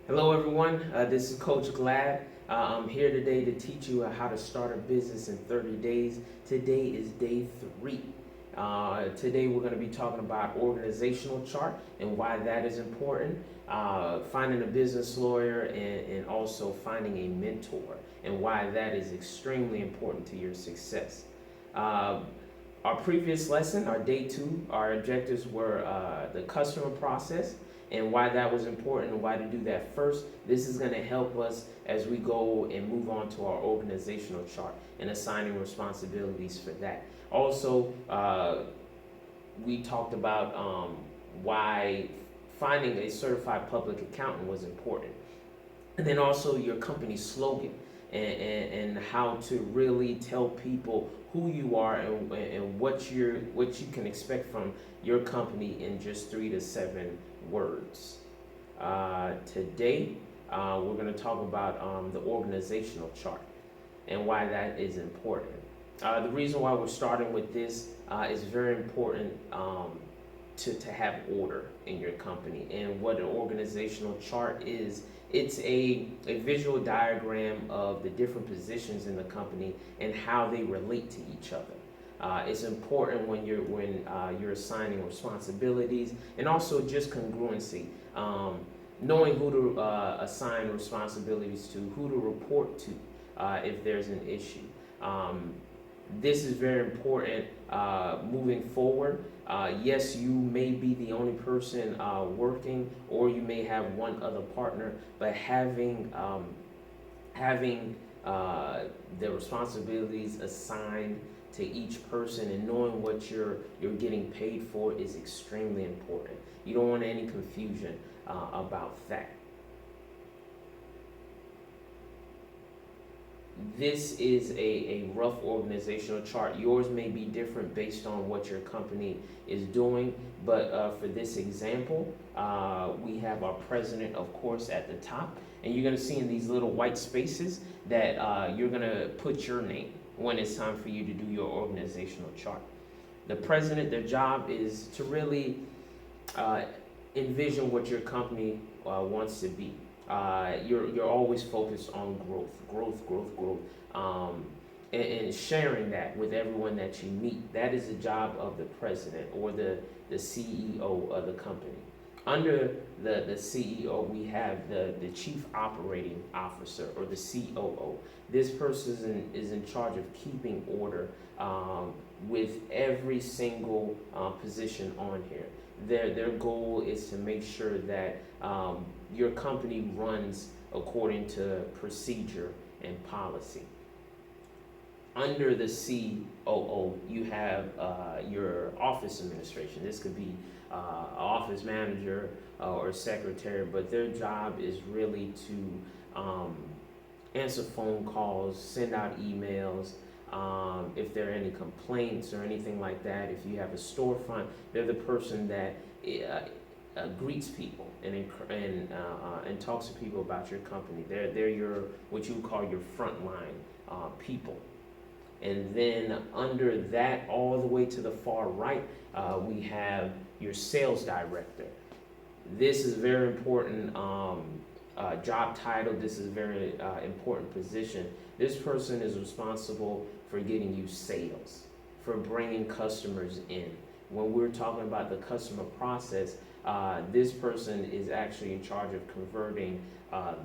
Hello, everyone. This is Coach Glad. I'm here today to teach you how to start a business in 30 days. Today is day 3. Today, we're going to be talking about organizational chart and why that is important, finding a business lawyer, and also finding a mentor and why that is extremely important to your success. Uh, our previous lesson, our day 2, our objectives were the customer process and why that was important and why to do that first. This is going to help us as we go and move on to our organizational chart and assigning responsibilities for that. Also, we talked about why finding a certified public accountant was important. And then also your company slogan and how to really tell people who you are and what you can expect from your company in just 3 to 7 words. Today, we're going to talk about the organizational chart and why that is important. The reason why we're starting with this is very important to have order in your company. And what an organizational chart is, it's a visual diagram of the different positions in the company and how they relate to each other. It's important when you're assigning responsibilities and also just congruency, knowing who to assign responsibilities to, who to report to if there's an issue. This is very important moving forward. Yes, you may be the only person working, or you may have one other partner, but having the responsibilities assigned to each person and knowing what you're getting paid for is extremely important. You don't want any confusion about that. This is a rough organizational chart. Yours may be different based on what your company is doing, but for this example, we have our president, of course, at the top, and you're going to see in these little white spaces that you're going to put your name when it's time for you to do your organizational chart. The president, their job is to really envision what your company wants to be. You're always focused on growth, and sharing that with everyone that you meet. That is the job of the president or the CEO of the company. Under the CEO, we have the chief operating officer or the COO. This person is in charge of keeping order with every single position on here. Their goal is to make sure that your company runs according to procedure and policy. Under the COO, you have your office administration. This could be office manager or secretary, but their job is really to answer phone calls, send out emails. If there are any complaints or anything like that, if you have a storefront, they're the person that greets people and talks to people about your company. They're your what you would call your frontline people. And then under that, all the way to the far right, we have your sales director. This is a very important job title. This is a very important position. This person is responsible for getting you sales, for bringing customers in. When we're talking about the customer process, this person is actually in charge of converting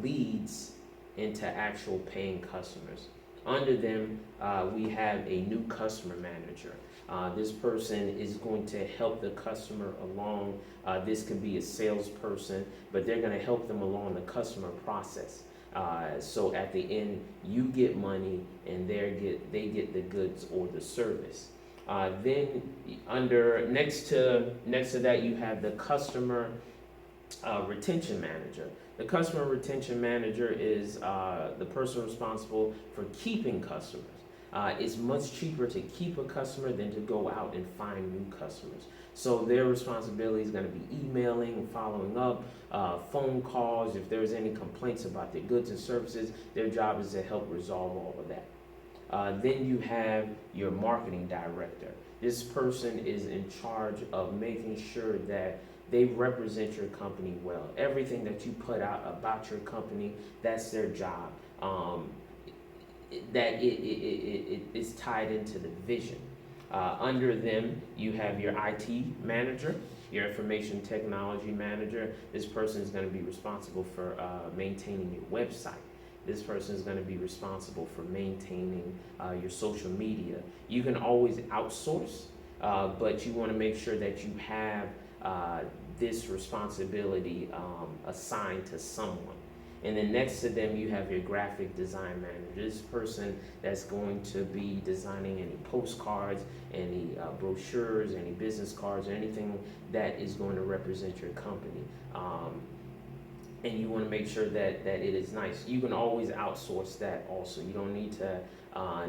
leads into actual paying customers. Under them, we have a new customer manager. This person is going to help the customer along. This could be a salesperson, but they're going to help them along the customer process. So at the end, you get money and they get the goods or the service. Then next to that, you have the customer retention manager. The customer retention manager is the person responsible for keeping customers. It's much cheaper to keep a customer than to go out and find new customers. So their responsibility is going to be emailing and following up, phone calls. If there's any complaints about their goods and services, their job is to help resolve all of that. Then you have your marketing director. This person is in charge of making sure that they represent your company well. Everything that you put out about your company, that's their job. That it is tied into the vision. Under them, you have your IT manager, your information technology manager. This person is going to be responsible for maintaining your website. This person is going to be responsible for maintaining your social media. You can always outsource, but you want to make sure that you have this responsibility assigned to someone. And then next to them, you have your graphic design manager. This person that's going to be designing any postcards, any brochures, any business cards, or anything that is going to represent your company. And you want to make sure that it is nice. You can always outsource that also. You don't need to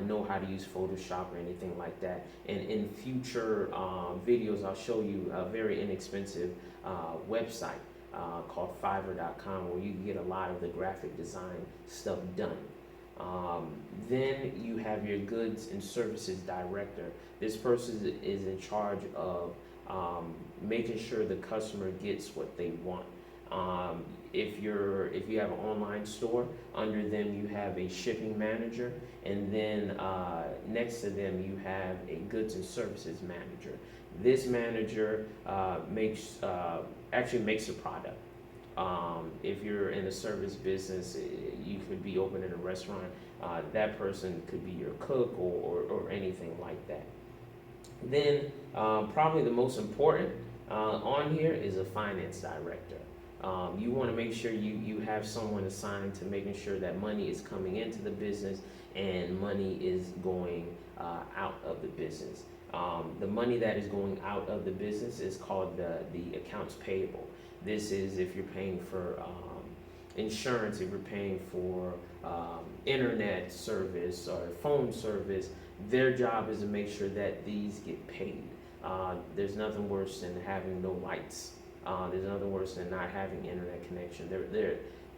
know how to use Photoshop or anything like that. And in future videos, I'll show you a very inexpensive website called Fiverr.com, where you can get a lot of the graphic design stuff done. Then you have your goods and services director. This person is in charge of making sure the customer gets what they want. If you have an online store, under them you have a shipping manager, and then next to them you have a goods and services manager. This manager actually makes a product. If you're in a service business, you could be opening a restaurant. That person could be your cook or anything like that. Then probably the most important on here is a finance director. You want to make sure you have someone assigned to making sure that money is coming into the business and money is going out of the business. The money that is going out of the business is called the accounts payable. This is if you're paying for insurance, if you're paying for internet service or phone service. Their job is to make sure that these get paid. There's nothing worse than having no lights. There's nothing worse than not having internet connection.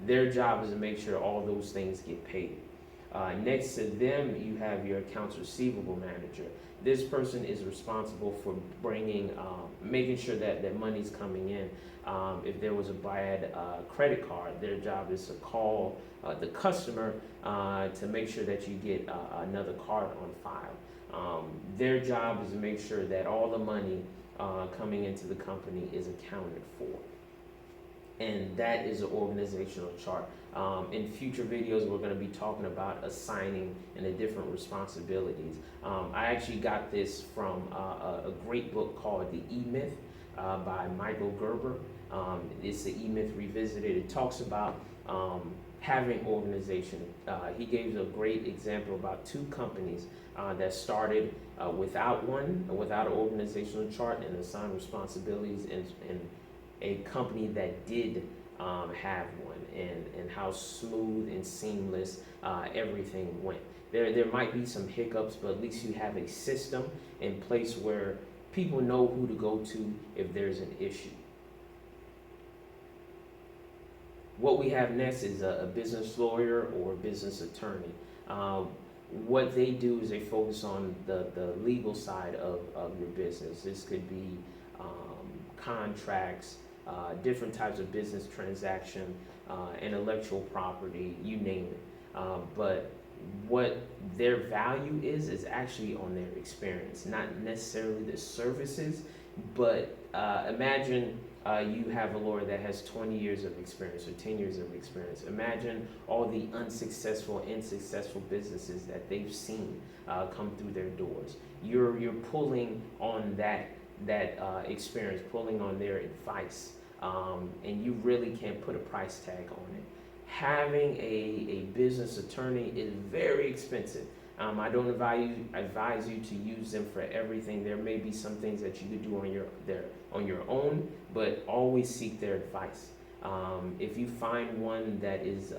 Their job is to make sure all those things get paid. Next to them, you have your accounts receivable manager. This person is responsible for making sure that money's coming in. If there was a bad credit card, their job is to call the customer to make sure that you get another card on file. Their job is to make sure that all the money coming into the company is accounted for. And that is an organizational chart. In future videos, we're going to be talking about assigning and the different responsibilities. I actually got this from a great book called The E-Myth by Michael Gerber. It's the E-Myth Revisited. It talks about having organization. He gave a great example about two companies that started without an organizational chart and assigned responsibilities, and a company that did have one, and how smooth and seamless everything went. There might be some hiccups, but at least you have a system in place where people know who to go to if there's an issue. What we have next is a business lawyer or business attorney. What they do is they focus on the legal side of your business. This could be contracts, different types of business transaction, intellectual property, you name it. But what their value is actually on their experience, not necessarily the services, but imagine you have a lawyer that has 20 years of experience or 10 years of experience. Imagine all the unsuccessful and successful businesses that they've seen come through their doors. You're pulling on that experience, pulling on their advice, and you really can't put a price tag on it. Having a business attorney is very expensive. I don't advise you to use them for everything. There may be some things that you could do on your own, but always seek their advice. If you find one that is,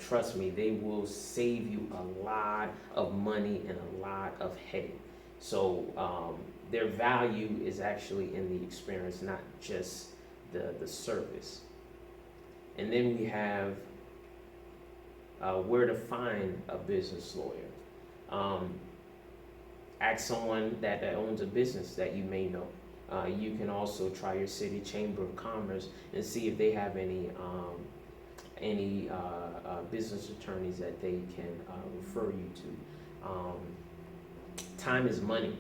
trust me, they will save you a lot of money and a lot of headache. So their value is actually in the experience, not just the service. And then we have where to find a business lawyer. Ask someone that owns a business that you may know. You can also try your city chamber of commerce and see if they have any business attorneys that they can refer you to. Time is money,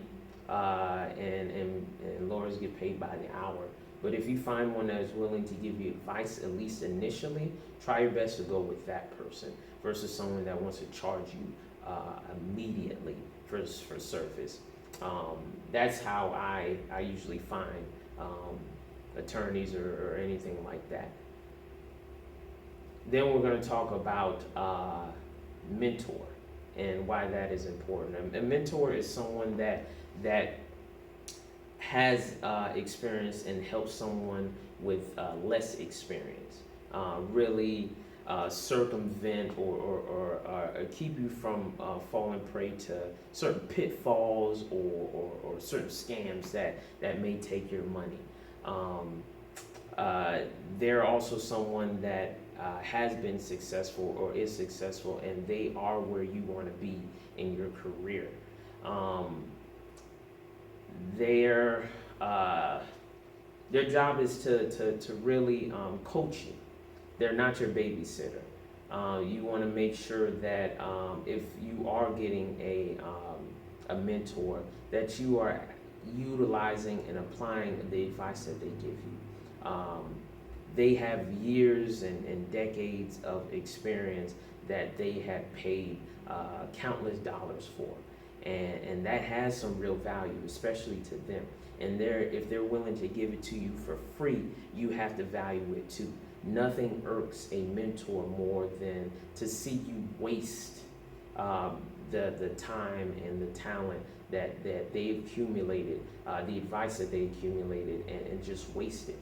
and lawyers get paid by the hour. But if you find one that is willing to give you advice, at least initially, try your best to go with that person versus someone that wants to charge you immediately for service. That's how I usually find attorneys or anything like that. Then we're going to talk about mentor and why that is important. A mentor is someone that has experience and helps someone with less experience. Really circumvent or keep you from falling prey to certain pitfalls or certain scams that may take your money. They're also someone that has been successful or is successful, and they are where you want to be in your career. Their job is to really coach you. They're not your babysitter. You want to make sure that if you are getting a mentor, that you are utilizing and applying the advice that they give you. They have years and decades of experience that they have paid countless dollars for. And that has some real value, especially to them. And if they're willing to give it to you for free, you have to value it too. Nothing irks a mentor more than to see you waste the time and the talent that they've accumulated, the advice that they accumulated, and just waste it.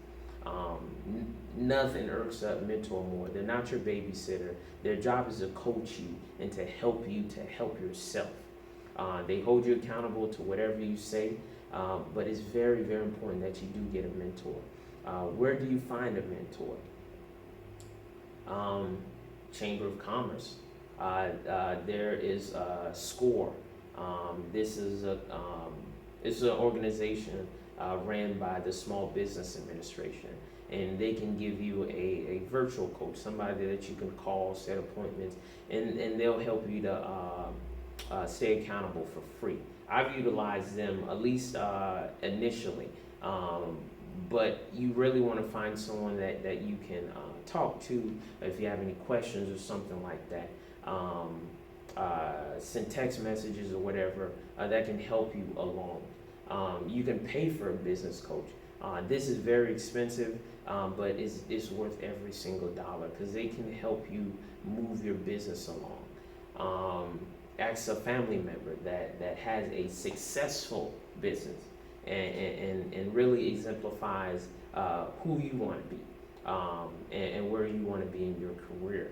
Nothing irks a mentor more. They're not your babysitter. Their job is to coach you and to help you to help yourself. They hold you accountable to whatever you say, but it's very, very important that you do get a mentor. Where do you find a mentor? Chamber of Commerce. There is SCORE. This is it's an organization ran by the Small Business Administration, and they can give you a virtual coach, somebody that you can call, set appointments, and they'll help you to stay accountable for free. I've utilized them at least initially, but you really want to find someone that you can talk to if you have any questions or something like that. Send text messages or whatever that can help you along. You can pay for a business coach. This is very expensive, but it's worth every single dollar because they can help you move your business along. Ask a family member that has a successful business and really exemplifies who you want to be and where you want to be in your career.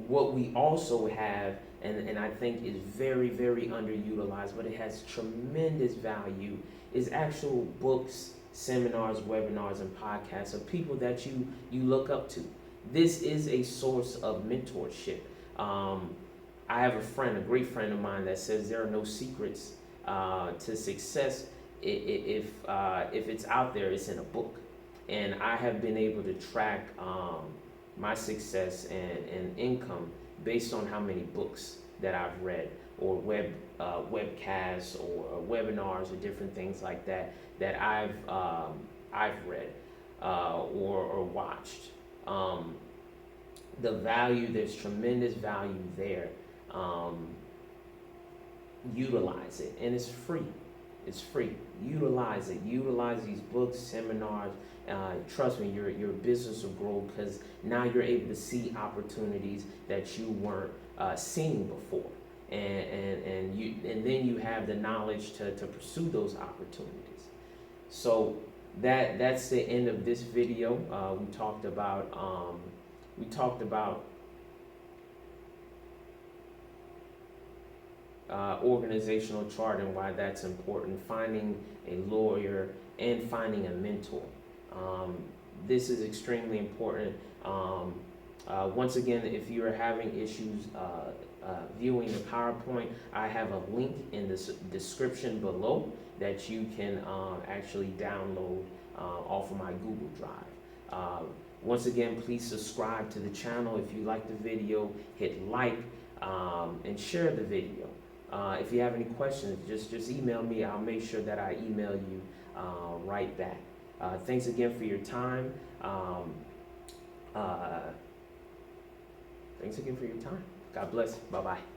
What we also have, and I think is very, very underutilized, but it has tremendous value, is actual books, seminars, webinars, and podcasts of people that you look up to. This is a source of mentorship. I have a great friend of mine that says there are no secrets to success. If it's out there, it's in a book. And I have been able to track my success and income based on how many books that I've read, or webcasts or webinars or different things like that I've read or watched. The value, there's tremendous value there. Utilize it, and it's free. It's free. Utilize it. Utilize these books, seminars. Trust me, your business will grow because now you're able to see opportunities that you weren't seeing before, and then you have the knowledge to pursue those opportunities. So that's the end of this video. We talked about organizational chart and why that's important, finding a lawyer and finding a mentor. This is extremely important. Once again, if you are having issues viewing the PowerPoint, I have a link in the description below that you can actually download off of my Google Drive. Once again, please subscribe to the channel. If you like the video, hit like and share the video. If you have any questions, just email me. I'll make sure that I email you right back. Thanks again for your time. Thanks again for your time. God bless. Bye-bye.